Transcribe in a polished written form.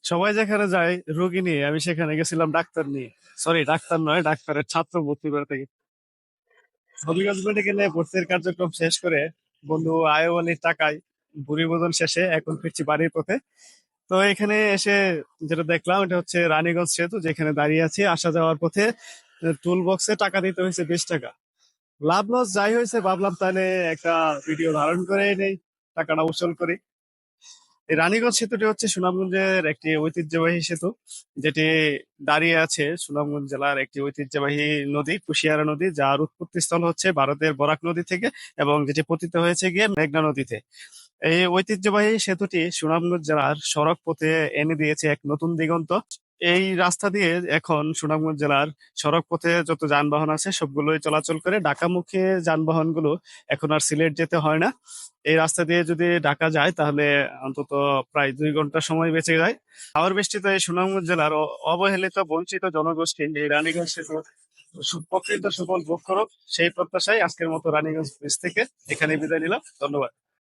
সবাই যেখানে যায় রোগী নিয়ে, আমি সেখানে গেছিলাম ডাক্তার নিয়ে। সরি, ডাক্তার নয়, ডাক্তারের ছাত্র ভর্তি করতে গেছি। হবিগঞ্জ মেডিকেলে ভর্তির কার্যক্রম শেষ করে বন্ধু আয়ু আলীর টাকায় ভুরি ভোজন শেষে এখন ফিরছি বাড়ির পথে। তো এখানে এসে যেটা দেখলাম, এটা হচ্ছে রানীগঞ্জ সেতু, যেখানে দাঁড়িয়ে আছি আসা যাওয়ার পথে। টুল বক্সে টাকা দিতে হয়েছে 20 টাকা। লাভ লস যাই হয়েছে, ভাবলাম তাহলে একটা ভিডিও ধারণ করে নেই, টাকাটা উসুল করি। এই রানীগঞ্জ সেতুটি হচ্ছে সুনামগঞ্জের একটি ঐতিহ্যবাহী সেতু, যেটি দাঁড়িয়ে আছে সুনামগঞ্জ জেলার একটি ঐতিহ্যবাহী নদী কুশিয়ারা নদী, যার উৎপত্তি স্থল হচ্ছে ভারতের বরাক নদী থেকে, এবং যেটি পতিত হয়েছে গিয়ে মেঘনা নদীতে। এই ঐতিহ্যবাহী সেতুটি সুনামগঞ্জ জেলার সড়ক পথে এনে দিয়েছে এক নতুন দিগন্ত। এই রাস্তা দিয়ে এখন সুনামগঞ্জ জেলার সড়ক পথে যত যানবাহন আছে সবগুলোই চলাচল করে। ঢাকামুখী যানবাহনগুলো এখন আর সিলেট যেতে হয় না। এই রাস্তা দিয়ে যদি ঢাকা যায় তাহলে অন্তত প্রায় 2 ঘন্টা সময় বেঁচে যায়। ঝড় বৃষ্টিতে এই সুনামগঞ্জ জেলার অবহেলিত বঞ্চিত জনগোষ্ঠী এই রানীগঞ্জ সেতু প্রকৃত সুফল ভোগ করুক, সেই প্রত্যাশায় আজকের মতো রানীগঞ্জ ব্রিজ থেকে এখানে বিদায় নিলাম। ধন্যবাদ।